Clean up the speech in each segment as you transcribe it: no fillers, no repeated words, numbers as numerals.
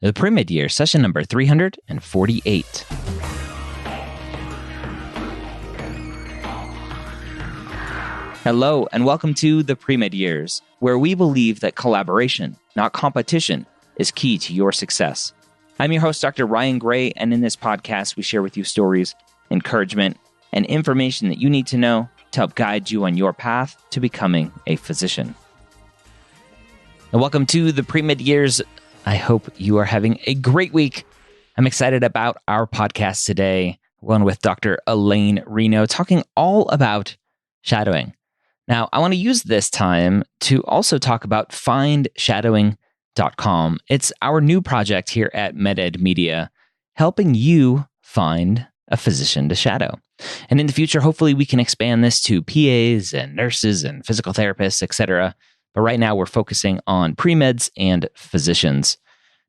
The Pre-Med Year, session number 348. Hello, and welcome to the Pre-Med Years, where we believe that collaboration, not competition, is key to your success. I'm your host, Dr. Ryan Gray, and in this podcast, we share with you stories, encouragement, and information that you need to know to help guide you on your path to becoming a physician. And welcome to the Pre-Med Years. I hope you are having a great week. I'm excited about our podcast today, one with Dr. Elaine Reno, talking all about shadowing. Now, I want to use this time to also talk about findshadowing.com. It's our new project here at MedEd Media, helping you find a physician to shadow. And in the future, hopefully we can expand this to PAs and nurses and physical therapists, etc. But right now we're focusing on pre-meds and physicians.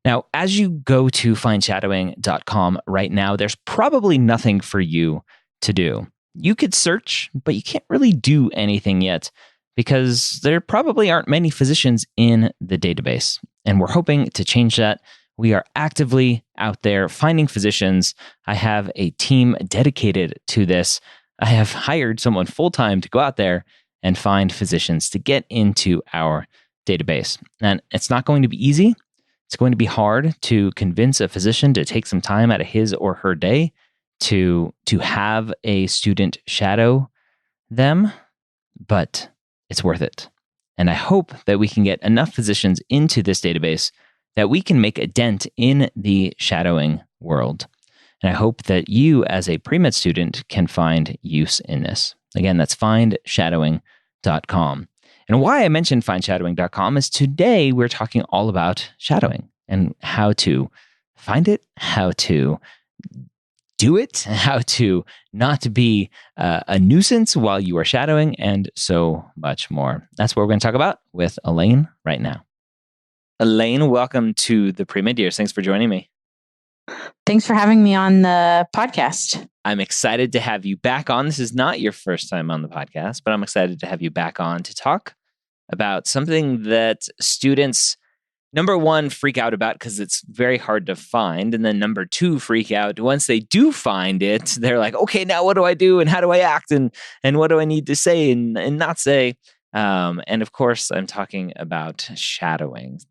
Now, as you go to findshadowing.com right now, there's probably nothing for you to do. You could search, but you can't really do anything yet because there probably aren't many physicians in the database. And we're hoping to change that. We are actively out there finding physicians. I have a team dedicated to this. I have hired someone full-time to go out there and find physicians to get into our database. And it's not going to be easy. It's going to be hard to convince a physician to take some time out of his or her day to have a student shadow them, but it's worth it. And I hope that we can get enough physicians into this database that we can make a dent in the shadowing world. And I hope that you as a pre-med student can find use in this. Again, that's findshadowing.com. And why I mentioned findshadowing.com is today we're talking all about shadowing and how to find it, how to do it, how to not be a nuisance while you are shadowing, and so much more. That's what we're going to talk about with Elaine right now. Elaine, welcome to the Pre-Med Years. Thanks for joining me. Thanks for having me on the podcast. I'm excited to have you back on. This is not your first time on the podcast, but I'm excited to have you back on to talk about something that students, number one, freak out about because it's very hard to find. And then number two, freak out once they do find it. They're like, okay, now what do I do? And how do I act? And what do I need to say and not say? And of course, I'm talking about shadowing,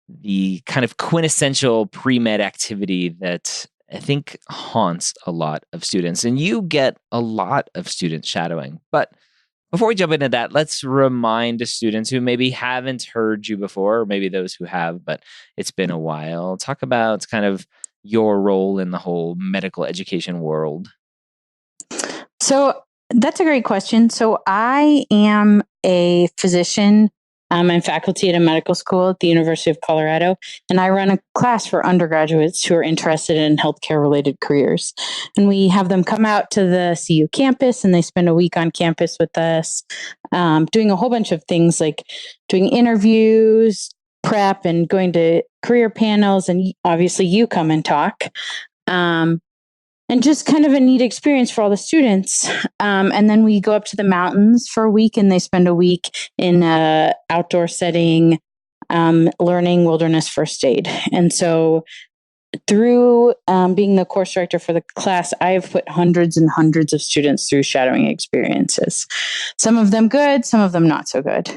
the kind of quintessential pre-med activity that I think haunts a lot of students. And you get a lot of students shadowing. But before we jump into that, let's remind the students who maybe haven't heard you before, or maybe those who have, but it's been a while. Talk about kind of your role in the whole medical education world. So that's a great question. So I am a physician. I'm faculty at a medical school at the University of Colorado, and I run a class for undergraduates who are interested in healthcare-related careers. And we have them come out to the CU campus, and they spend a week on campus with us, doing a whole bunch of things like doing interviews, prep, and going to career panels. And obviously, you come and talk. And just kind of a neat experience for all the students. And then we go up to the mountains for a week, and they spend a week in an outdoor setting, learning wilderness first aid. And so through being the course director for the class, I've put hundreds and hundreds of students through shadowing experiences. Some of them good, some of them not so good.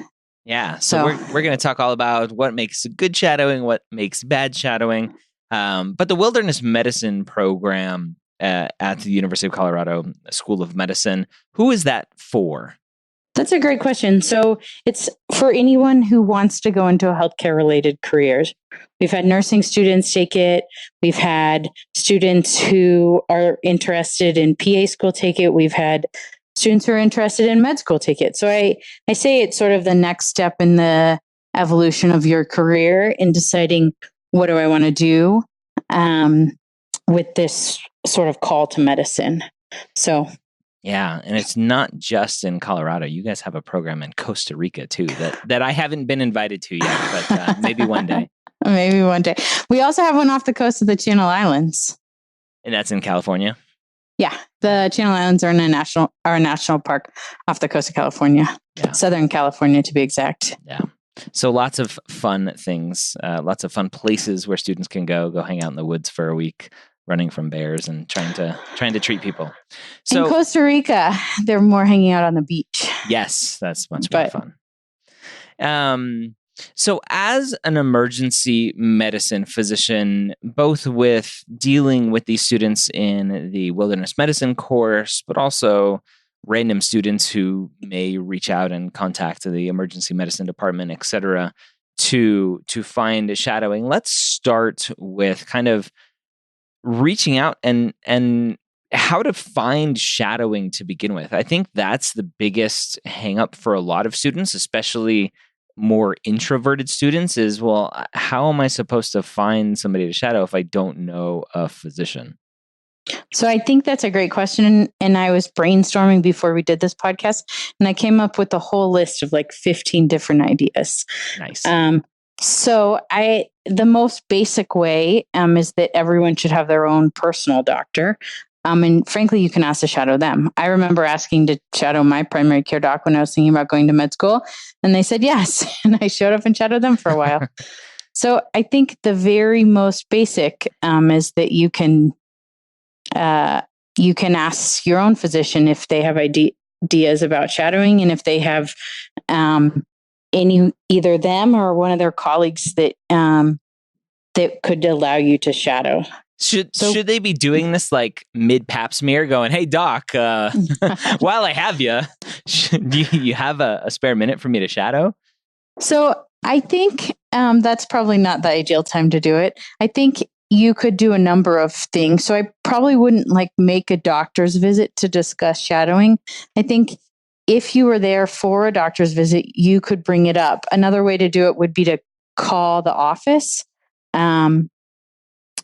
Yeah, so we're going to talk all about what makes good shadowing, what makes bad shadowing. But the wilderness medicine program at the University of Colorado School of Medicine, who is that for? That's a great question. So it's for anyone who wants to go into healthcare-related careers. We've had nursing students take it. We've had students who are interested in PA school take it. We've had students who are interested in med school take it. So I say it's sort of the next step in the evolution of your career in deciding what do I want to do with this sort of call to medicine. So, yeah, and it's not just in Colorado. You guys have a program in Costa Rica too that I haven't been invited to yet, but maybe one day. Maybe one day. We also have one off the coast of the Channel Islands. And that's in California? Yeah, the Channel Islands are in a national park off the coast of California, Southern California to be exact. Yeah. So lots of fun things, lots of fun places where students can go hang out in the woods for a week, running from bears and trying to treat people. In So Costa Rica, they're more hanging out on the beach. yes, that's much more fun. So as an emergency medicine physician, both with dealing with these students in the wilderness medicine course, but also random students who may reach out and contact the emergency medicine department, et cetera, to find shadowing. Let's start with kind of reaching out and how to find shadowing to begin with. I think that's the biggest hang up for a lot of students, especially more introverted students, is, well, how am I supposed to find somebody to shadow if I don't know a physician? So I think that's a great question. And I was brainstorming before we did this podcast, and I came up with a whole list of like 15 different ideas. Nice. So the most basic way is that everyone should have their own personal doctor. And frankly, you can ask to shadow them. I remember asking to shadow my primary care doc when I was thinking about going to med school, and they said yes. And I showed up and shadowed them for a while. So I think the very most basic is that you can ask your own physician if they have ideas about shadowing, and if they have either them or one of their colleagues that could allow you to shadow. Should they be doing this like mid pap smear, going, "Hey doc, while I have you, do you have a spare minute for me to shadow?" So I think that's probably not the ideal time to do it. I think you could do a number of things. So I probably wouldn't like make a doctor's visit to discuss shadowing. I think if you were there for a doctor's visit, you could bring it up. Another way to do it would be to call the office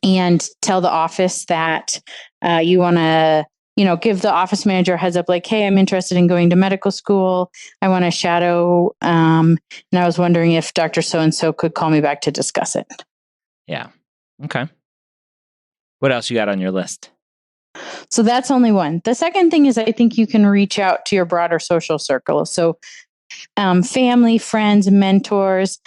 and tell the office that you want to, give the office manager a heads up, like, "Hey, I'm interested in going to medical school. I want to shadow. And I was wondering if Dr. So-and-so could call me back to discuss it." Yeah. Okay. What else you got on your list? So that's only one. The second thing is, I think you can reach out to your broader social circle. So family, friends, mentors,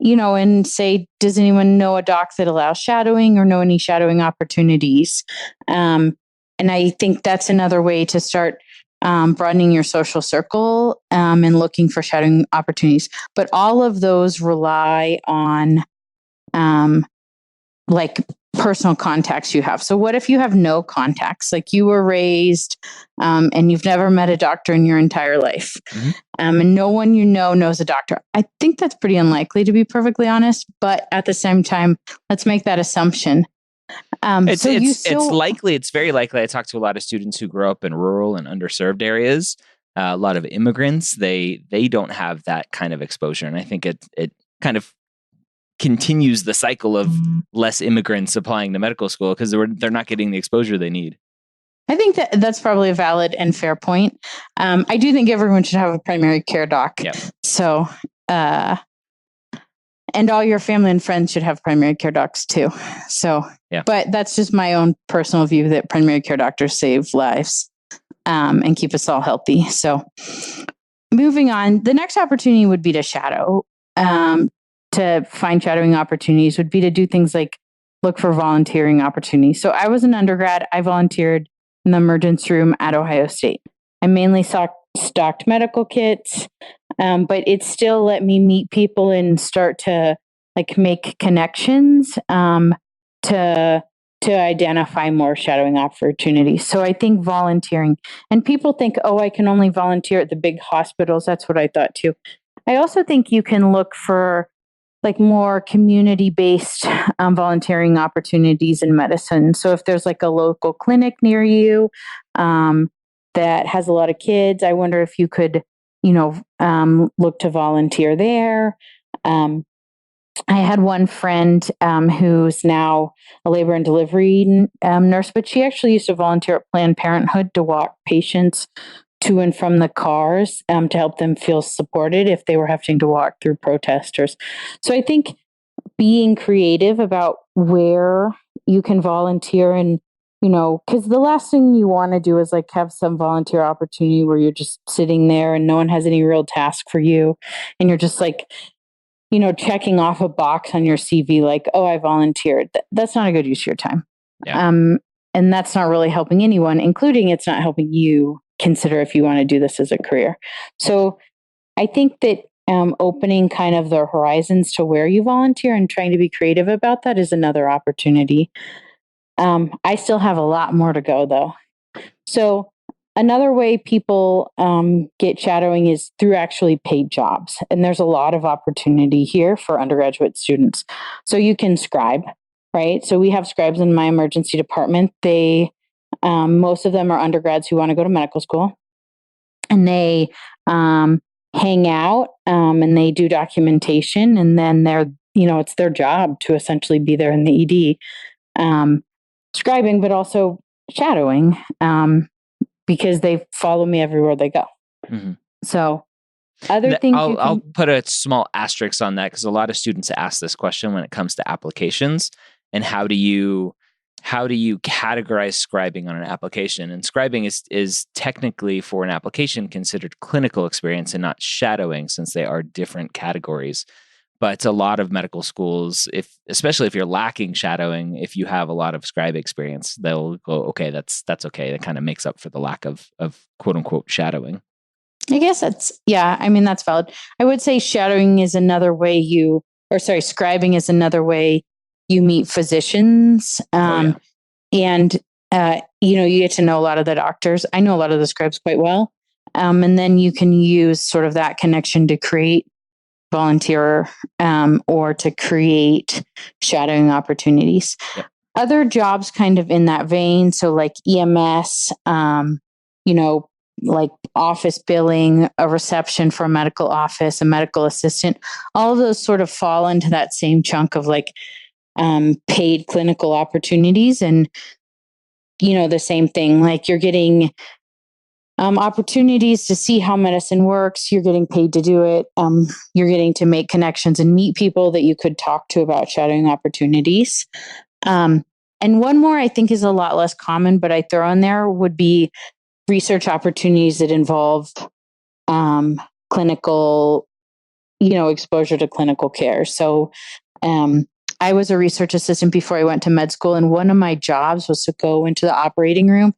and say, "Does anyone know a doc that allows shadowing, or know any shadowing opportunities?" And I think that's another way to start broadening your social circle and looking for shadowing opportunities. But all of those rely on like personal contacts you have. So what if you have no contacts? Like you were raised and you've never met a doctor in your entire life. Mm-hmm. And no one knows a doctor. I think that's pretty unlikely, to be perfectly honest. But at the same time, let's make that assumption. It's very likely. I talk to a lot of students who grow up in rural and underserved areas. A lot of immigrants, they don't have that kind of exposure. And I think it kind of continues the cycle of less immigrants applying to medical school because they're not getting the exposure they need. I think that's probably a valid and fair point. I do think everyone should have a primary care doc. Yep. So, and all your family and friends should have primary care docs too. So, yeah. But that's just my own personal view that primary care doctors save lives and keep us all healthy. So, moving on, the next opportunity would be to shadow. To find shadowing opportunities would be to do things like look for volunteering opportunities. So I was an undergrad. I volunteered in the emergency room at Ohio State. I mainly stocked medical kits, but it still let me meet people and start to like make connections to identify more shadowing opportunities. So I think volunteering, and people think, "Oh, I can only volunteer at the big hospitals." That's what I thought too. I also think you can look for like more community-based volunteering opportunities in medicine. So if there's like a local clinic near you that has a lot of kids, I wonder if you could, look to volunteer there. I had one friend who's now a labor and delivery nurse, but she actually used to volunteer at Planned Parenthood to walk patients to and from the cars to help them feel supported if they were having to walk through protesters. So I think being creative about where you can volunteer and, because the last thing you want to do is like have some volunteer opportunity where you're just sitting there and no one has any real task for you. And you're just like checking off a box on your CV, like, oh, I volunteered. That's not a good use of your time. Yeah. And that's not really helping anyone, including it's not helping you consider if you want to do this as a career. So I think that opening kind of the horizons to where you volunteer and trying to be creative about that is another opportunity. I still have a lot more to go, though. So another way people get shadowing is through actually paid jobs. And there's a lot of opportunity here for undergraduate students. So you can scribe, right? So we have scribes in my emergency department. Most of them are undergrads who want to go to medical school. And they hang out and they do documentation. And then it's their job to essentially be there in the ED, scribing, but also shadowing. Because they follow me everywhere they go. Mm-hmm. So other things I'll put a small asterisk on that because a lot of students ask this question when it comes to applications and how do you categorize scribing on an application? And scribing is technically for an application considered clinical experience and not shadowing, since they are different categories. But a lot of medical schools, especially if you're lacking shadowing, if you have a lot of scribe experience, they'll go, okay, that's okay. That kind of makes up for the lack of quote unquote shadowing. I guess that's valid. I would say scribing is another way you meet physicians. And you get to know a lot of the doctors. I know a lot of the scribes quite well. And then you can use sort of that connection to create volunteer or to create shadowing opportunities. Yep. Other jobs kind of in that vein, so like EMS, like office billing, a reception for a medical office, a medical assistant, all of those sort of fall into that same chunk of like paid clinical opportunities. And the same thing, like you're getting opportunities to see how medicine works. You're getting paid to do it. You're getting to make connections and meet people that you could talk to about shadowing opportunities. And one more I think is a lot less common, but I throw in there would be research opportunities that involve clinical, exposure to clinical care. So I was a research assistant before I went to med school, and one of my jobs was to go into the operating room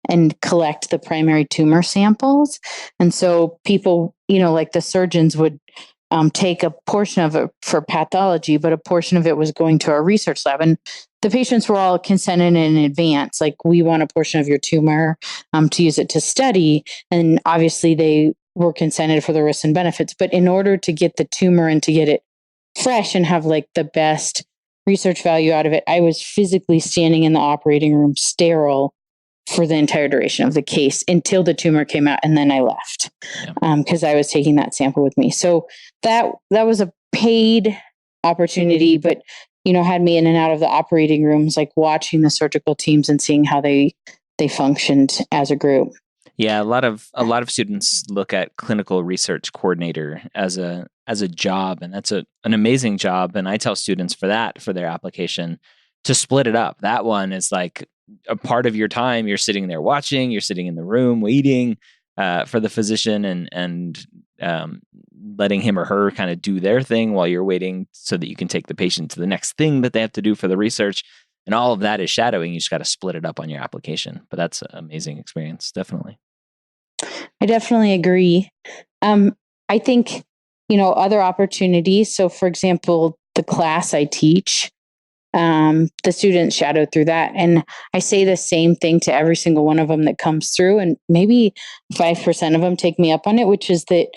and collect the primary tumor samples. And so people, like the surgeons would take a portion of it for pathology, but a portion of it was going to our research lab. And the patients were all consented in advance. Like, we want a portion of your tumor to use it to study. And obviously they were consented for the risks and benefits. But in order to get the tumor and to get it fresh and have like the best research value out of it, I was physically standing in the operating room sterile for the entire duration of the case until the tumor came out, and then I left because I was taking that sample with me. So that was a paid opportunity, but had me in and out of the operating rooms, like watching the surgical teams and seeing how they functioned as a group. Yeah, a lot of students look at clinical research coordinator as a job, and that's an amazing job. And I tell students for their application to split it up. That one is like a part of your time. You're sitting there watching. You're sitting in the room waiting for the physician and letting him or her kind of do their thing while you're waiting, so that you can take the patient to the next thing that they have to do for the research. And all of that is shadowing. You just got to split it up on your application. But that's an amazing experience, definitely. I definitely agree. I think, other opportunities. So, for example, the class I teach, the students shadow through that. And I say the same thing to every single one of them that comes through. And maybe 5% of them take me up on it, which is that,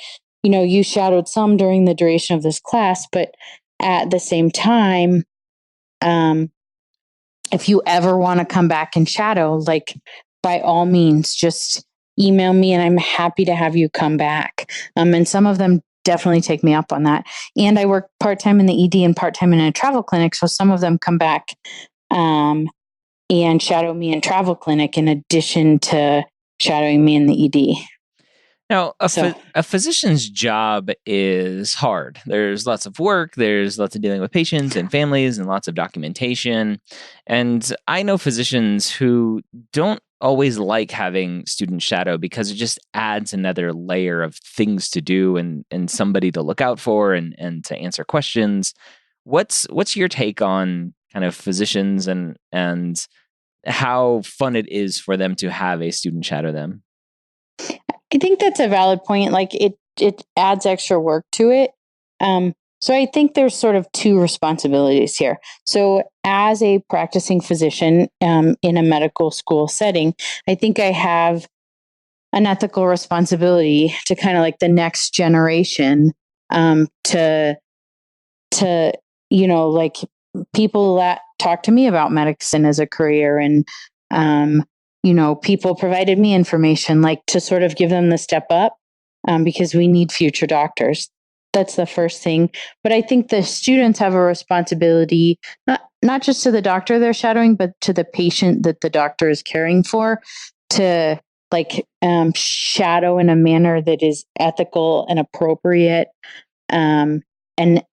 you shadowed some during the duration of this class, but at the same time, if you ever want to come back and shadow, like, by all means, just email me and I'm happy to have you come back. And some of them definitely take me up on that. And I work part-time in the ED and part-time in a travel clinic. So some of them come back and shadow me in travel clinic in addition to shadowing me in the ED. Now, a physician's job is hard. There's lots of work. There's lots of dealing with patients and families and lots of documentation. And I know physicians who don't always like having student shadow because it just adds another layer of things to do and somebody to look out for and to answer questions. What's your take on kind of physicians and how fun it is for them to have a student shadow them? I think that's a valid point. Like it adds extra work to it. So I think there's sort of two responsibilities here. So as a practicing physician in a medical school setting, I think I have an ethical responsibility to kind of like the next generation to like people that talk to me about medicine as a career and people provided me information like to sort of give them the step up because we need future doctors. That's the first thing. But I think the students have a responsibility, not just to the doctor they're shadowing, but to the patient that the doctor is caring for, to like shadow in a manner that is ethical and appropriate and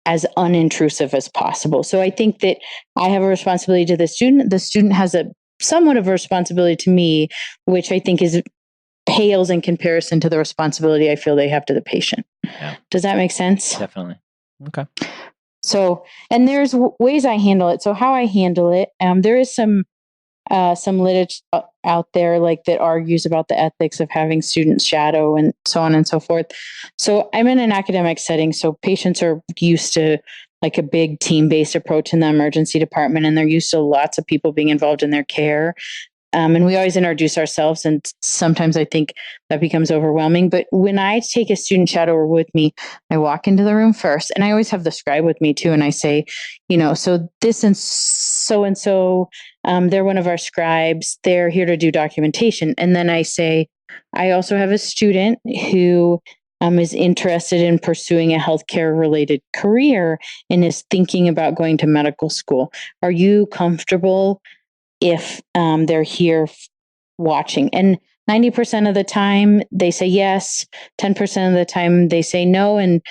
as unintrusive as possible. So I think that I have a responsibility to the student. The student has a somewhat of a responsibility to me, which I think pales in comparison to the responsibility I feel they have to the patient. Yeah. Does that make sense? Definitely. Okay. So, and there's ways I handle it. So how I handle it, there is some literature out there like that argues about the ethics of having students shadow and so on and so forth. So I'm in an academic setting, so patients are used to like a big team-based approach in the emergency department, and they're used to lots of people being involved in their care. And we always introduce ourselves, and sometimes I think that becomes overwhelming. But when I take a student shadower with me, I walk into the room first, and I always have the scribe with me too. And I say, so this and so, they're one of our scribes. They're here to do documentation. And then I say, I also have a student who is interested in pursuing a healthcare related career and is thinking about going to medical school. Are you comfortable if they're here watching? And 90% of the time they say yes, 10% of the time they say no. And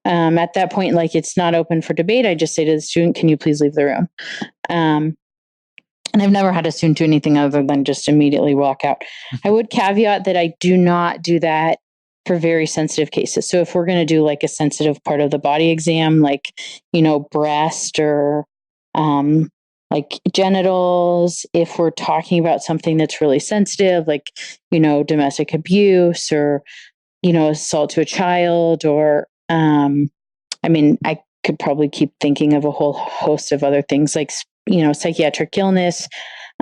at that point, like it's not open for debate. I just say to the student, can you please leave the room? And I've never had a student do anything other than just immediately walk out. I would caveat that I do not do that for very sensitive cases. So if we're going to do like a sensitive part of the body exam, like, breast or like genitals, if we're talking about something that's really sensitive, like, domestic abuse or, assault to a child, or, I could probably keep thinking of a whole host of other things like, psychiatric illness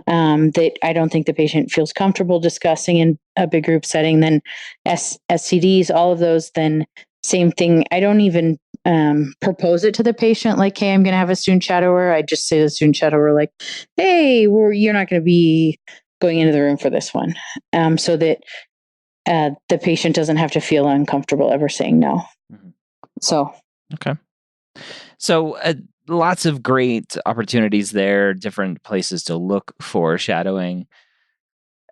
that I don't think the patient feels comfortable discussing in a big group setting, then STDs, all of those, then same thing. I don't even propose it to the patient like, hey, I'm going to have a student shadower. I just say to the student shadower, like, hey, you're not going to be going into the room for this one, so that the patient doesn't have to feel uncomfortable ever saying no. Mm-hmm. So. Okay. So lots of great opportunities there, different places to look for shadowing.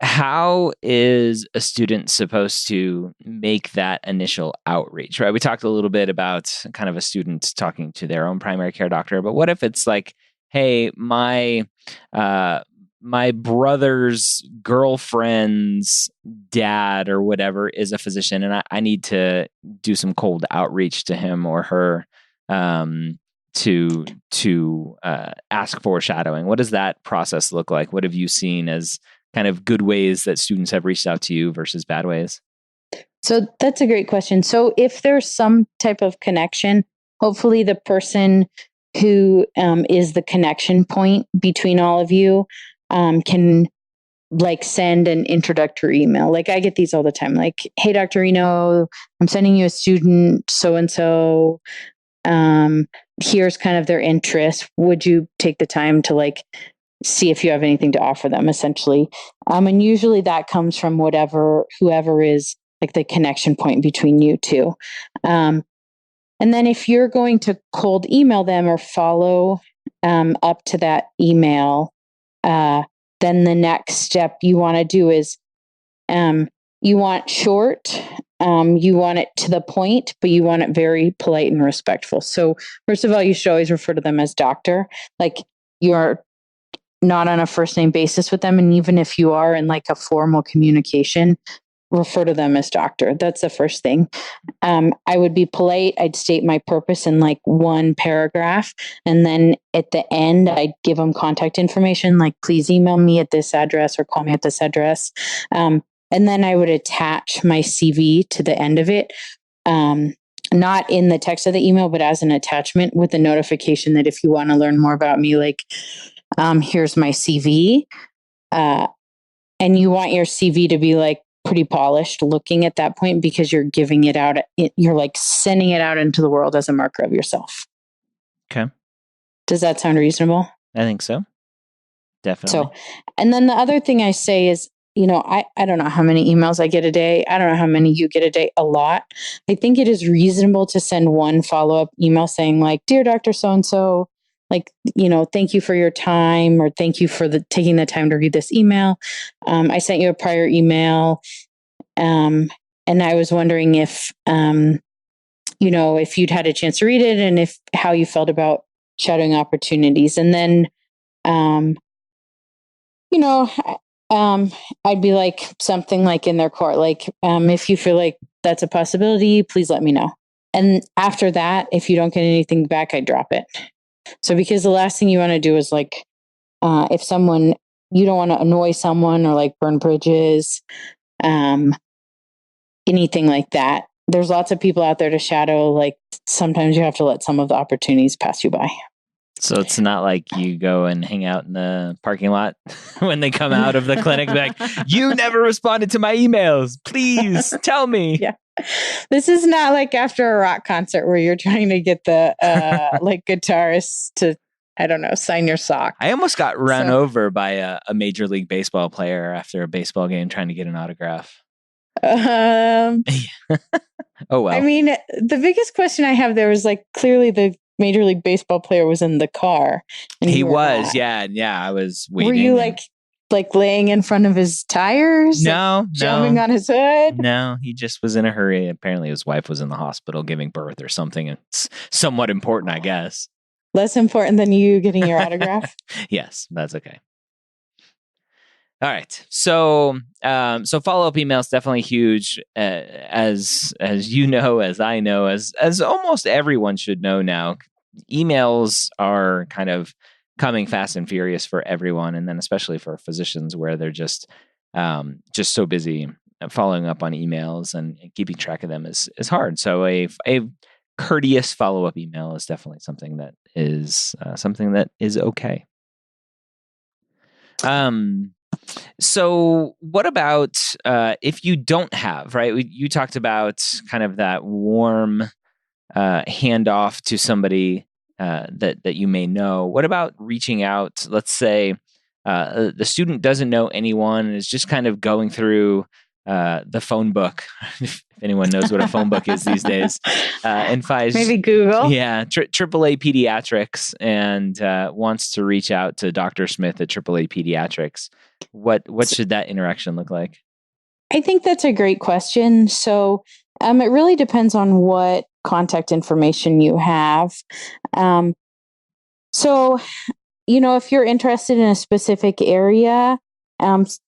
How is a student supposed to make that initial outreach, right? We talked a little bit about kind of a student talking to their own primary care doctor, but what if it's like, hey, my brother's girlfriend's dad or whatever is a physician, and I need to do some cold outreach to him or her to ask for shadowing. What does that process look like? What have you seen as kind of good ways that students have reached out to you versus bad ways? So that's a great question. So if there's some type of connection, hopefully the person who is the connection point between all of you can like send an introductory email. Like I get these all the time. Like, hey, Dr. Reno, I'm sending you a student so-and-so. Here's kind of their interest. Would you take the time to like see if you have anything to offer them, essentially? And usually that comes from whoever is like the connection point between you two. And then if you're going to cold email them or follow up to that email, then the next step you want to do is you want short, you want it to the point, but you want it very polite and respectful. So first of all, you should always refer to them as doctor. Like not on a first name basis with them. And even if you are in like a formal communication, refer to them as doctor. That's the first thing. I would be polite. I'd state my purpose in like one paragraph. And then at the end, I'd give them contact information, like please email me at this address or call me at this address. And then I would attach my CV to the end of it. Not in the text of the email, but as an attachment with a notification that if you want to learn more about me, like, here's my CV. And you want your CV to be like pretty polished looking at that point because you're giving it out. You're like sending it out into the world as a marker of yourself. Okay. Does that sound reasonable? I think so. Definitely. So, and then the other thing I say is, I don't know how many emails I get a day. I don't know how many you get a day. A lot. I think it is reasonable to send one follow-up email saying like, dear Dr. So-and-so, like, thank you for your time, or thank you for taking the time to read this email. I sent you a prior email. And I was wondering if, if you'd had a chance to read it and how you felt about shadowing opportunities. And then, I'd be like something like in their court, like, if you feel like that's a possibility, please let me know. And after that, if you don't get anything back, I drop it. So because the last thing you want to do is like, if you don't want to annoy someone or like burn bridges, anything like that. There's lots of people out there to shadow. Like sometimes you have to let some of the opportunities pass you by. So it's not like you go and hang out in the parking lot when they come out of the clinic, be like, you never responded to my emails. Please tell me. Yeah. This is not like after a rock concert where you're trying to get the like guitarists to, I don't know, sign your sock. I almost got run over by a Major League Baseball player after a baseball game trying to get an autograph. Oh, well. I mean, the biggest question I have there is like, clearly the Major League Baseball player was in the car. And he was, not. Yeah. I was waiting. Were you like laying in front of his tires? No, jumping on his hood? No, he just was in a hurry. Apparently his wife was in the hospital giving birth or something. It's somewhat important, I guess. Less important than you getting your autograph? Yes, that's okay. All right. So follow-up email is definitely huge, as you know, as I know, as almost everyone should know now. Emails are kind of coming fast and furious for everyone, and then especially for physicians where they're just so busy following up on emails and keeping track of them is hard. So a courteous follow-up email is definitely something that is okay. So what about if you don't have, right? You talked about kind of that warm handoff to somebody that you may know. What about reaching out? Let's say the student doesn't know anyone and is just kind of going through the phone book, if anyone knows what a phone book is these days, and finds maybe Google, AAA Pediatrics, and wants to reach out to Dr. Smith at AAA Pediatrics. What should that interaction look like? I think that's a great question. So it really depends on what contact information you have. So, if you're interested in a specific area,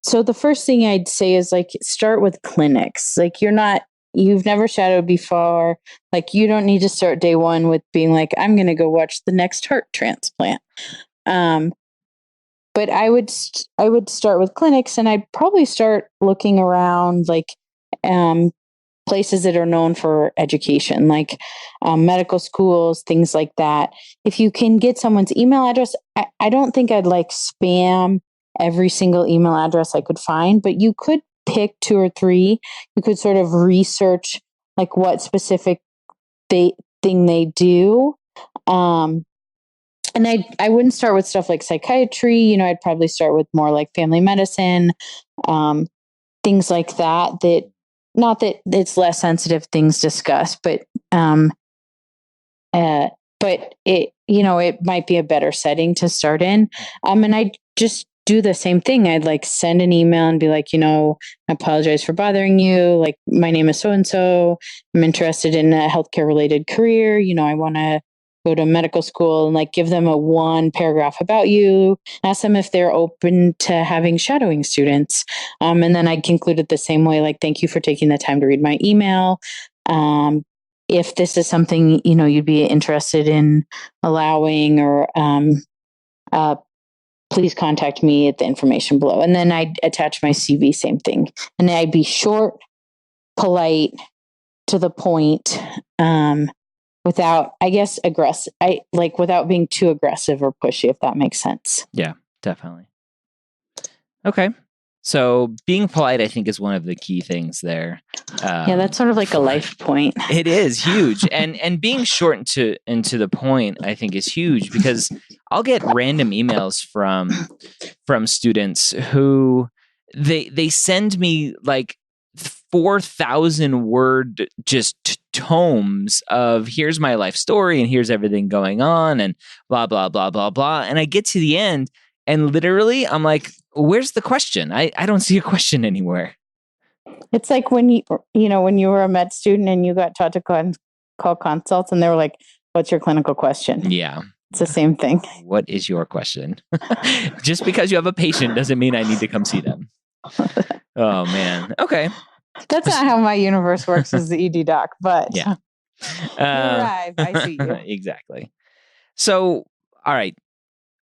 so the first thing I'd say is like, start with clinics. Like you've never shadowed before. Like you don't need to start day one with being like, I'm going to go watch the next heart transplant. But I would start with clinics, and I'd probably start looking around like places that are known for education, like medical schools, things like that. If you can get someone's email address, I don't think I'd like spam every single email address I could find, but you could pick 2 or 3. You could sort of research like what specific thing they do. And I wouldn't start with stuff like psychiatry. I'd probably start with more like family medicine, things like that. That not that it's less sensitive things discussed, but it it might be a better setting to start in. And I just do the same thing. I'd like send an email and be like, I apologize for bothering you. Like, my name is so and so. I'm interested in a healthcare related career. I want to go to medical school and like give them a 1 paragraph about you, ask them if they're open to having shadowing students. And then I conclude it the same way, like, thank you for taking the time to read my email. If this is something, you'd be interested in allowing, or please contact me at the information below. And then I'd attach my CV, same thing. And I'd be short, polite, to the point, without, I guess, aggressive. Without being too aggressive or pushy, if that makes sense. Yeah, definitely. Okay. So being polite, I think, is one of the key things there. Yeah, that's sort of like a life point. It is huge. And being short and to the point, I think, is huge, because I'll get random emails from students who they send me like 4,000 word just tomes of here's my life story and here's everything going on and blah, blah, blah, blah, blah. And I get to the end and literally I'm like, where's the question? I don't see a question anywhere. It's like when when you were a med student and you got taught to call consults and they were like, what's your clinical question? Yeah. It's the same thing. What is your question? Just because you have a patient doesn't mean I need to come see them. Oh, man. Okay. That's not how my universe works as the ED doc, but yeah. You arrived. I see you. Exactly. So, all right.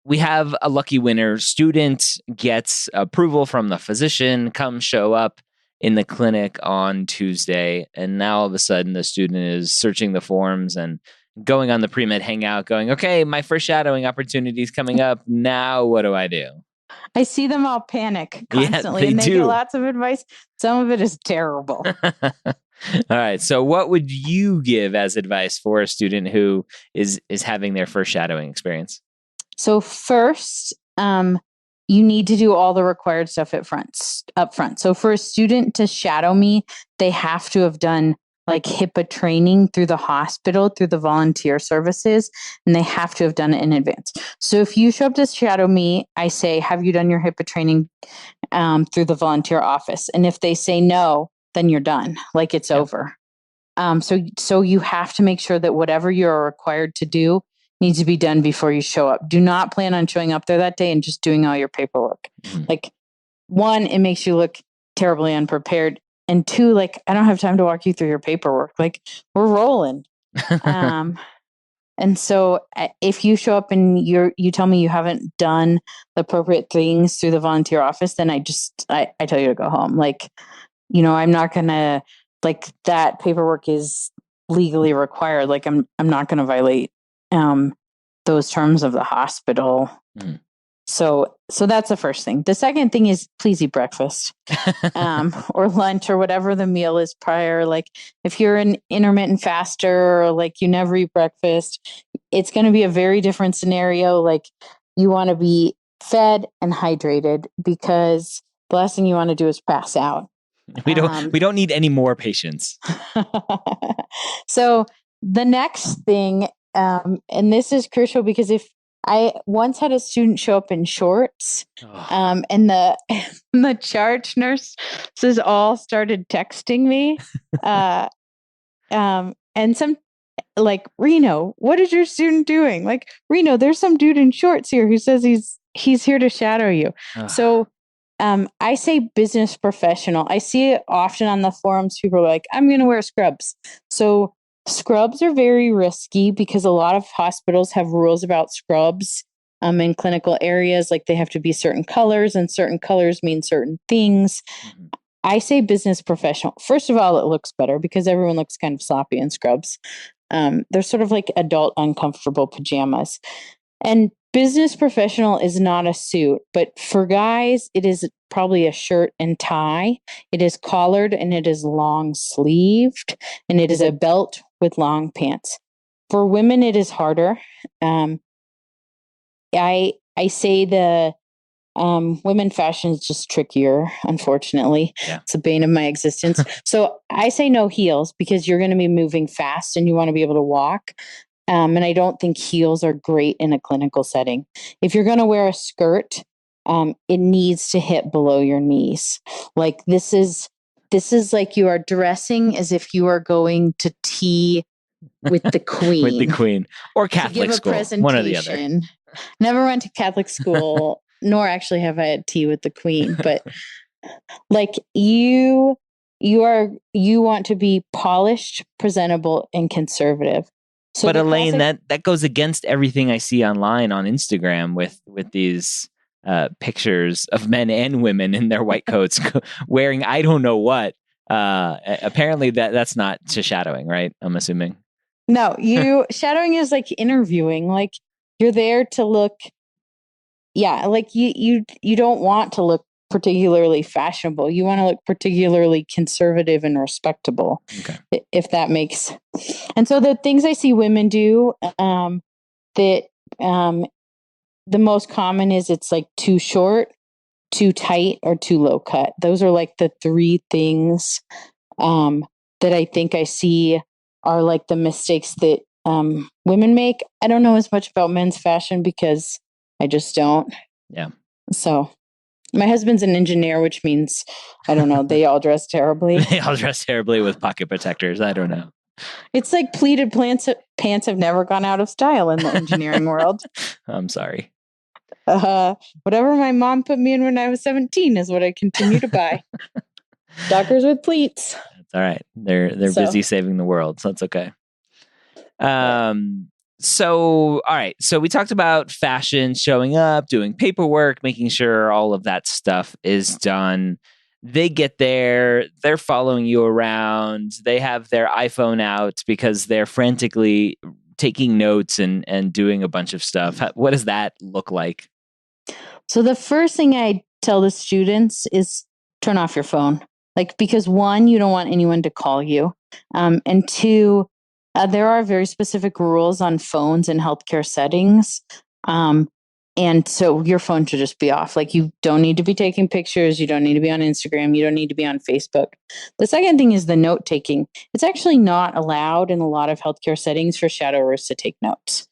We have a lucky winner. Student gets approval from the physician, come show up in the clinic on Tuesday. And now all of a sudden the student is searching the forms and going on the pre-med hangout going, okay, my first shadowing opportunity is coming up. Now what do I do? I see them all panic constantly, and they get lots of advice. Some of it is terrible. All right. So what would you give as advice for a student who is having their first shadowing experience? So first, you need to do all the required stuff up front. So for a student to shadow me, they have to have done like HIPAA training through the hospital, through the volunteer services, and they have to have done it in advance. So if you show up to shadow me, I say, have you done your HIPAA training through the volunteer office? And if they say no, then you're done. Like it's over. So you have to make sure that whatever you're required to do needs to be done before you show up. Do not plan on showing up there that day and just doing all your paperwork. Mm-hmm. Like, one, it makes you look terribly unprepared. And two, like, I don't have time to walk you through your paperwork. Like, we're rolling. And so if you show up and you tell me you haven't done the appropriate things through the volunteer office, then I tell you to go home. Like, I'm not going to, like, that paperwork is legally required. Like, I'm not going to violate those terms of the hospital. Mm. So that's the first thing. The second thing is please eat breakfast or lunch or whatever the meal is prior. Like if you're an intermittent faster or like you never eat breakfast, it's going to be a very different scenario. Like you want to be fed and hydrated because the last thing you want to do is pass out. We don't need any more patients. So the next thing, and this is crucial because if I once had a student show up in shorts, and the charge nurses all started texting me, and some like, Reno, what is your student doing? Like, Reno, there's some dude in shorts here who says he's here to shadow you. So I say business professional. I see it often on the forums. People are like, I'm going to wear scrubs. So scrubs are very risky because a lot of hospitals have rules about scrubs in clinical areas. Like they have to be certain colors and certain colors mean certain things. Mm-hmm. I say business professional. First of all, it looks better because everyone looks kind of sloppy in scrubs. They're sort of like adult uncomfortable pajamas. And business professional is not a suit, but for guys, it is probably a shirt and tie. It is collared and it is long sleeved and it is a belt with long pants. For women, it is harder. I say the women fashion is just trickier, unfortunately. Yeah. It's the bane of my existence. So I say no heels because you're going to be moving fast and you want to be able to walk. And I don't think heels are great in a clinical setting. If you're going to wear a skirt, it needs to hit below your knees. Like this is like you are dressing as if you are going to tea with the Queen. With the Queen. Or to give Catholic a school. One or the other. presentation. Never went to Catholic school, nor actually have I had tea with the Queen. But like you want to be polished, presentable, and conservative. So But Elaine, classic, that goes against everything I see online on Instagram with these pictures of men and women in their white coats wearing I don't know what. Apparently that's not to shadowing, right? I'm assuming. no, shadowing is like interviewing. Like you're there to look. Yeah, like you don't want to look particularly fashionable. You want to look particularly conservative and respectable. Okay. If that makes. And so the things I see women do, that the most common is it's like too short, too tight, or too low cut. Those are like the three things that I think I see are like the mistakes that women make. I don't know as much about men's fashion because I just don't. Yeah. So my husband's an engineer, which means, I don't know, they all dress terribly. They all dress terribly with pocket protectors. I don't know. It's like pleated pants have never gone out of style in the engineering world. I'm sorry. Whatever my mom put me in when I was 17 is what I continue to buy. Dockers with pleats. That's all right. They're busy saving the world, so that's okay. So, all right. So we talked about fashion, showing up, doing paperwork, making sure all of that stuff is done. They get there, they're following you around. They have their iPhone out because they're frantically taking notes and doing a bunch of stuff. What does that look like? So the first thing I tell the students is turn off your phone. Like, because one, you don't want anyone to call you. And two, there are very specific rules on phones in healthcare settings. And so your phone should just be off. Like, you don't need to be taking pictures. You don't need to be on Instagram. You don't need to be on Facebook. The second thing is the note taking. It's actually not allowed in a lot of healthcare settings for shadowers to take notes.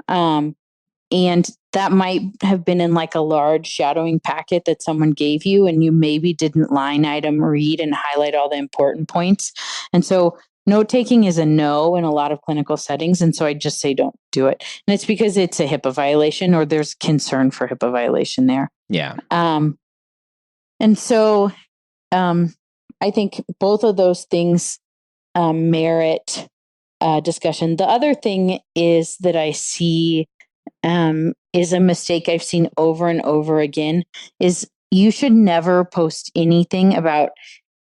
And that might have been in like a large shadowing packet that someone gave you, and you maybe didn't line item read and highlight all the important points. And so note taking is a no in a lot of clinical settings. And so I just say don't do it. And it's because it's a HIPAA violation, or there's concern for HIPAA violation there. Yeah. And so I think both of those things merit discussion. The other thing is that I see is a mistake I've seen over and over again is you should never post anything about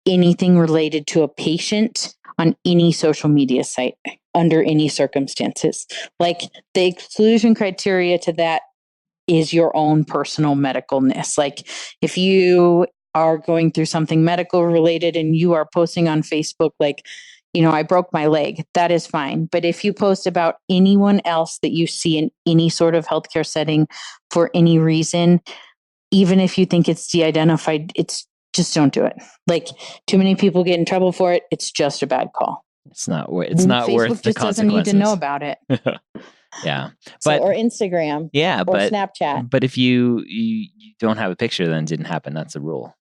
anything related to a patient on any social media site under any circumstances. Like, the exclusion criteria to that is your own personal medicalness. Like, if you are going through something medical related and you are posting on Facebook, like, you know, I broke my leg, that is fine. But if you post about anyone else that you see in any sort of healthcare setting for any reason, even if you think it's de-identified, it's just don't do it. Like, too many people get in trouble for it. It's just a bad call. It's not Facebook worth the consequences. Facebook just doesn't need to know about it. Yeah. But, or Instagram. Yeah. Or Snapchat. But if you don't have a picture, then it didn't happen. That's the rule.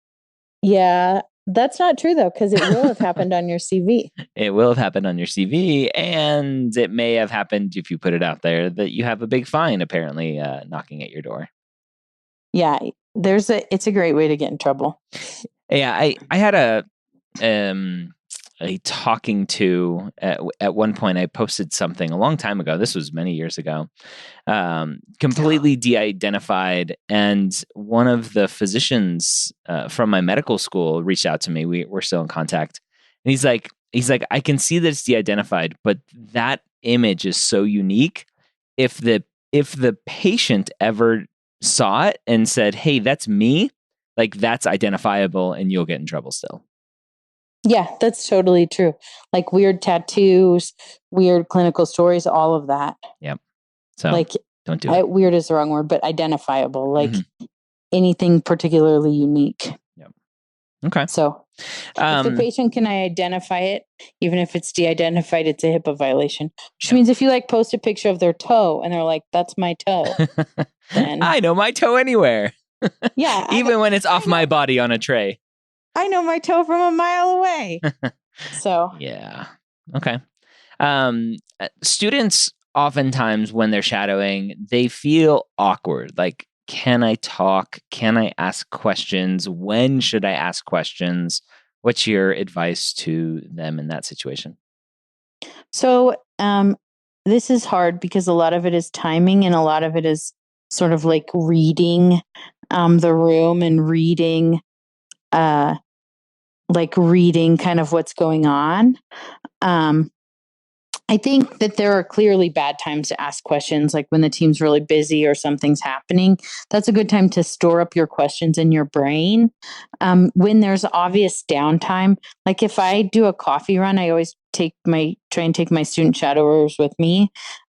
Yeah. That's not true, though, because it will have happened on your CV. It will have happened on your CV, and it may have happened if you put it out there that you have a big fine apparently knocking at your door. Yeah, it's a great way to get in trouble. Yeah, I had a talking to at one point. I posted something a long time ago. This was many years ago. Completely de-identified, and one of the physicians from my medical school reached out to me. We're still in contact, and he's like, I can see that it's de-identified, but that image is so unique. If the patient ever saw it and said, "Hey, that's me," like, that's identifiable, and you'll get in trouble still. Yeah, that's totally true. Like weird tattoos, weird clinical stories, all of that. Yep. So like, don't do it. Weird is the wrong word, but identifiable. Like anything particularly unique. Yep. Okay. So if the patient can identify it, even if it's de-identified, it's a HIPAA violation. Which means if you like post a picture of their toe and they're like, "That's my toe," then I know my toe anywhere. Yeah. Even when it's off my body on a tray. I know my toe from a mile away. So yeah. Okay. Students oftentimes when they're shadowing, they feel awkward. Like, can I talk? Can I ask questions? When should I ask questions? What's your advice to them in that situation? So, this is hard because a lot of it is timing and a lot of it is sort of like reading the room and reading kind of what's going on. Um, I think that there are clearly bad times to ask questions, like when the team's really busy or something's happening. That's a good time to store up your questions in your brain. When there's obvious downtime, like if I do a coffee run, I always try and take my student shadowers with me,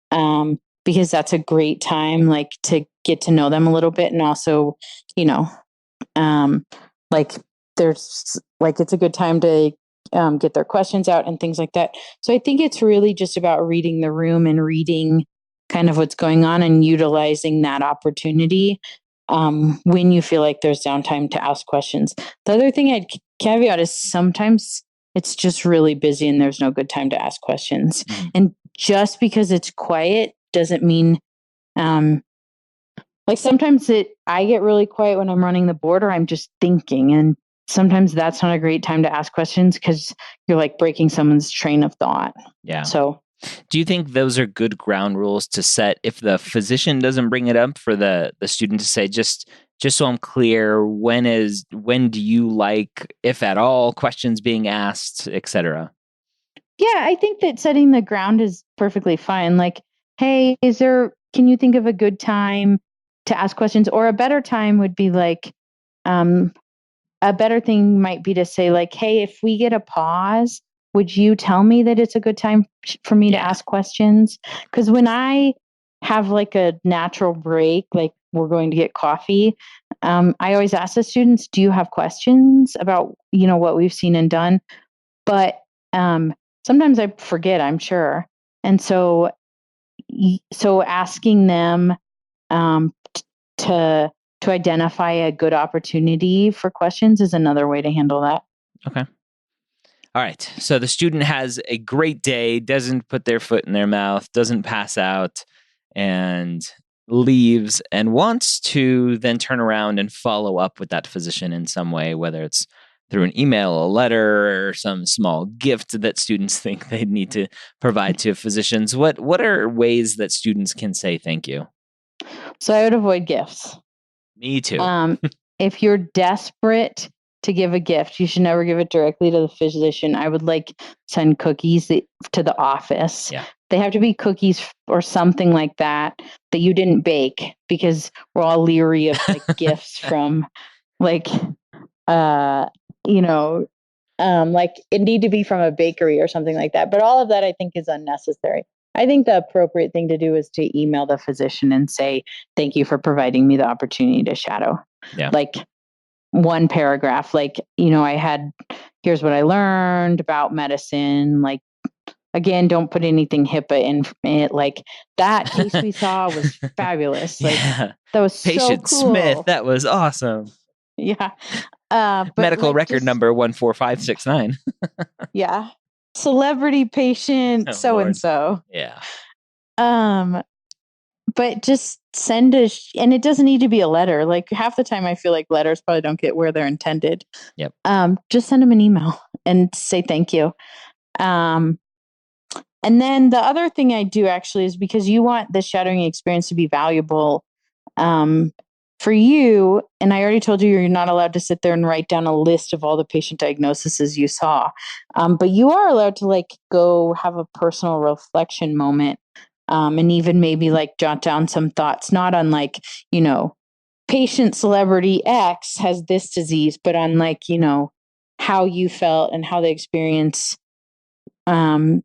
because that's a great time, like to get to know them a little bit, and also, you know, like there's like it's a good time to get their questions out and things like that. So I think it's really just about reading the room and reading kind of what's going on and utilizing that opportunity when you feel like there's downtime to ask questions. The other thing I'd caveat is sometimes it's just really busy and there's no good time to ask questions. Mhm. And just because it's quiet doesn't mean like sometimes I get really quiet when I'm running the board or I'm just thinking. And sometimes that's not a great time to ask questions because you're like breaking someone's train of thought. Yeah. So, do you think those are good ground rules to set if the physician doesn't bring it up for the student to say, just so I'm clear, when do you like, if at all, questions being asked, etc.? yeah, I think that setting the ground is perfectly fine. Like, hey, can you think of a good time to ask questions? Or a better time would be like, um, a better thing might be to say, like, hey, if we get a pause, would you tell me that it's a good time for me to Yeah. ask questions? Because when I have like a natural break, like we're going to get coffee, I always ask the students, do you have questions about, what we've seen and done? But sometimes I forget, I'm sure. And so asking them to to identify a good opportunity for questions is another way to handle that. Okay. All right. So the student has a great day, doesn't put their foot in their mouth, doesn't pass out, and leaves, and wants to then turn around and follow up with that physician in some way, whether it's through an email, a letter, or some small gift that students think they need to provide to physicians. What are ways that students can say thank you? So I would avoid gifts. Me too. Um, if you're desperate to give a gift, you should never give it directly to the physician. I would like send cookies to the office. Yeah. They have to be cookies or something like that that you didn't bake because we're all leery of like gifts from like uh you know like it need to be from a bakery or something like that. But all of that I think is unnecessary. I think the appropriate thing to do is to email the physician and say, thank you for providing me the opportunity to shadow. Yeah. Like one paragraph, like, here's what I learned about medicine. Like, again, don't put anything HIPAA in it. Like that case we saw was fabulous. Like Yeah. that was so Patient cool. Smith, that was awesome. Yeah. But Medical like record number 14569. yeah. Celebrity patient Oh, so Lord. and so. Yeah. Um, but just and it doesn't need to be a letter. Like half the time I feel like letters probably don't get where they're intended. Yep. Just send them an email and say thank you. And then the other thing I do actually is because you want the shadowing experience to be valuable for you. And I already told you you're not allowed to sit there and write down a list of all the patient diagnoses you saw. But you are allowed to like go have a personal reflection moment and even maybe like jot down some thoughts, not on like, patient celebrity X has this disease, but on like, how you felt and how the experience um,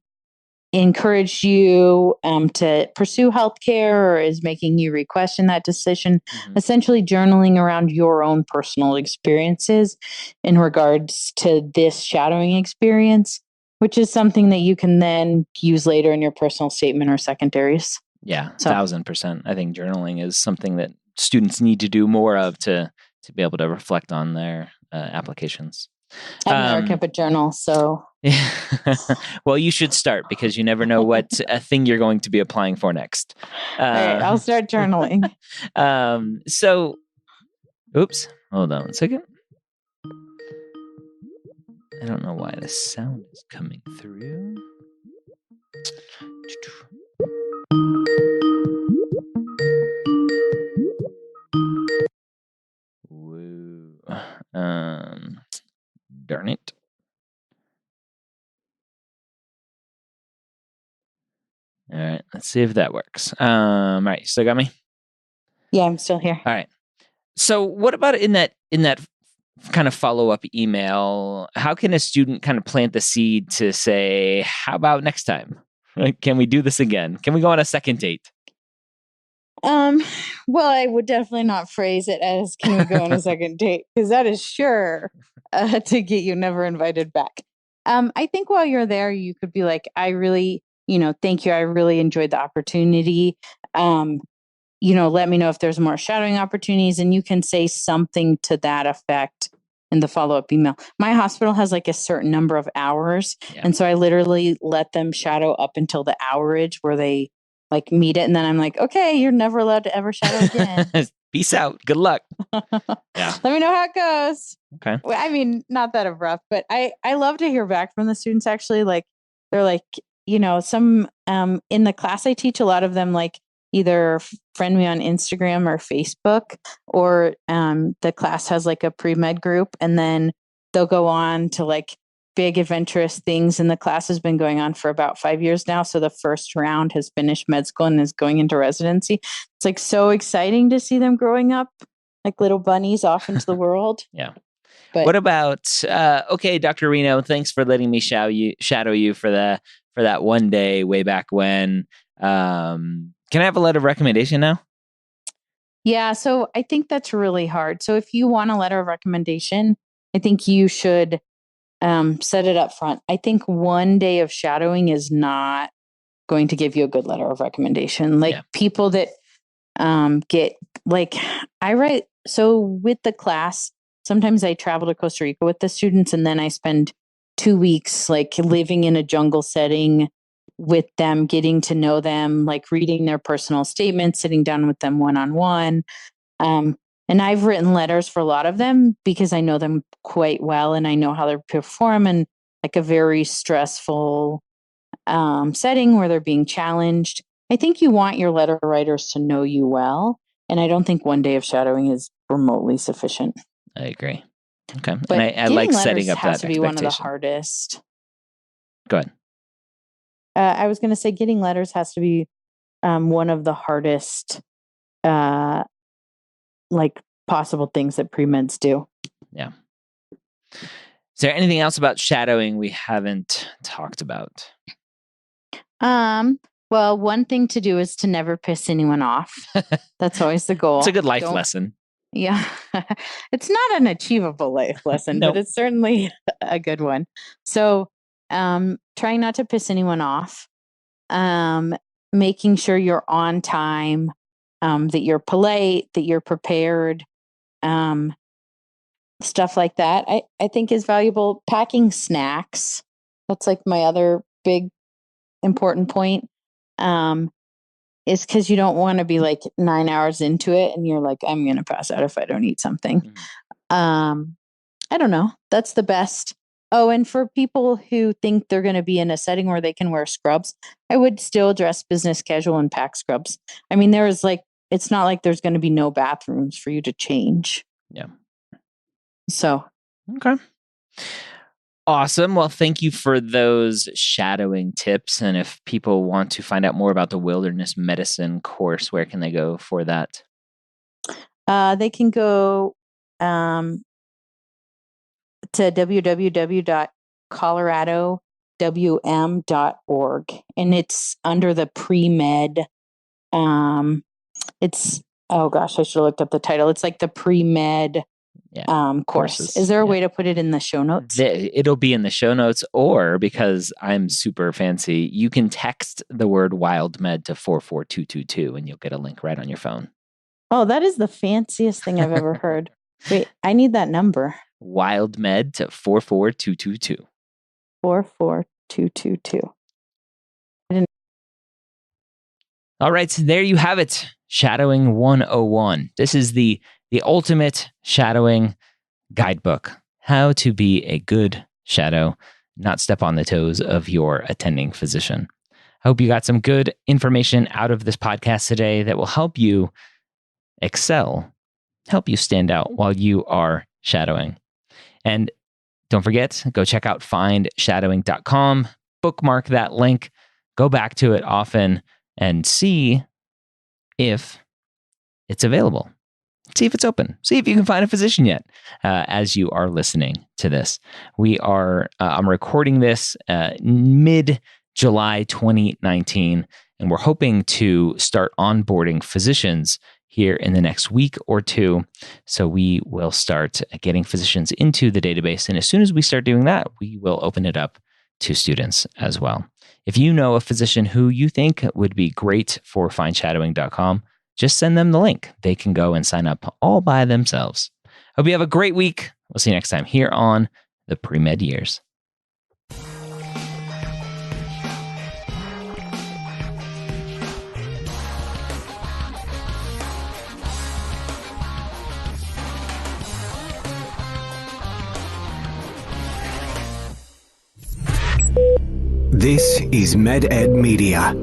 encouraged you to pursue healthcare or is making you re-question that decision. Mhm. Essentially journaling around your own personal experiences in regards to this shadowing experience, which is something that you can then use later in your personal statement or secondaries. Yeah, So 1000%. I think journaling is something that students need to do more of to be able to reflect on their applications. I've never kept a journal, so. Well, you should start because you never know what a thing you're going to be applying for next. All right, I'll start journaling. So, oops, hold on 1 second. I don't know why the sound is coming through. Woo. Darn it. All right, let's see if that works. All right, you still got me? Yeah, I'm still here. All right. So what about in that kind of follow-up email, how can a student kind of plant the seed to say, how about next time? Right? Can we do this again? Can we go on a second date? Well, I would definitely not phrase it as can we go on a second date, because that is sure to get you never invited back. I think while you're there, you could be like, I really, thank you. I really enjoyed the opportunity. Let me know if there's more shadowing opportunities, and you can say something to that effect in the follow-up email. My hospital has like a certain number of hours. Yeah. And so I literally let them shadow up until the hourage where they like meet it. And then I'm like, okay, you're never allowed to ever shadow again. Peace out. Good luck. Yeah. Let me know how it goes. Okay. Well, I mean, not that abrupt, but I love to hear back from the students actually. Like they're like, some in the class I teach, a lot of them like either friend me on Instagram or Facebook, or the class has like a pre-med group, and then they'll go on to like big adventurous things. And the class has been going on for about 5 years now. So the first round has finished med school and is going into residency. It's like so exciting to see them growing up like little bunnies off into the world. Yeah. But what about, okay, Dr. Reno, thanks for letting me shadow you for that one day way back when. Can I have a letter of recommendation now? Yeah, so I think that's really hard. So if you want a letter of recommendation, I think you should set it up front. I think one day of shadowing is not going to give you a good letter of recommendation. Like people that get like I write. So with the class, sometimes I travel to Costa Rica with the students, and then I spend 2 weeks like living in a jungle setting with them, getting to know them, like reading their personal statements, sitting down with them one-on-one. And I've written letters for a lot of them because I know them quite well and I know how they perform in like a very stressful setting where they're being challenged. I think you want your letter writers to know you well. And I don't think one day of shadowing is remotely sufficient. I agree. Okay. But and I like setting up that has to be one of the hardest. Go ahead. I was going to say getting letters has to be one of the hardest like possible things that pre-meds do. Yeah. Is there anything else about shadowing we haven't talked about? Well, one thing to do is to never piss anyone off. That's always the goal. It's a good life lesson. Yeah. It's not an achievable life lesson, Nope. but it's certainly a good one. So, trying not to piss anyone off. Making sure you're on time, that you're polite, that you're prepared, stuff like that. I think is valuable. Packing snacks. That's like my other big important point. Is because you don't want to be like 9 hours into it and you're like, I'm going to pass out if I don't eat something. Mm-hmm. I don't know. That's the best. Oh, and for people who think they're going to be in a setting where they can wear scrubs, I would still dress business casual and pack scrubs. I mean, there is like, it's not like there's going to be no bathrooms for you to change. Yeah. So. Okay. Awesome. Well, thank you for those shadowing tips. And if people want to find out more about the wilderness medicine course, where can they go for that? They can go to www.coloradowm.org, and it's under the pre-med. It's, oh gosh, I should have looked up the title. It's like the pre-med course. Courses. Is there a way to put it in the show notes? It'll be in the show notes, or because I'm super fancy, you can text the word wild med to 44222 and you'll get a link right on your phone. Oh, that is the fanciest thing I've ever heard. Wait, I need that number. WildMed to 44222. 44222. All right, so there you have it. Shadowing 101. This is the ultimate shadowing guidebook. How to be a good shadow, not step on the toes of your attending physician. I hope you got some good information out of this podcast today that will help you excel, help you stand out while you are shadowing. And don't forget, go check out findshadowing.com, bookmark that link, go back to it often, and see if it's available. See if it's open. See if you can find a physician yet as you are listening to this. I'm recording this mid-July 2019, and we're hoping to start onboarding physicians here in the next week or two. So we will start getting physicians into the database. And as soon as we start doing that, we will open it up to students as well. If you know a physician who you think would be great for findshadowing.com, just send them the link. They can go and sign up all by themselves. Hope you have a great week. We'll see you next time here on the Pre-Med Years. This is MedEd Media.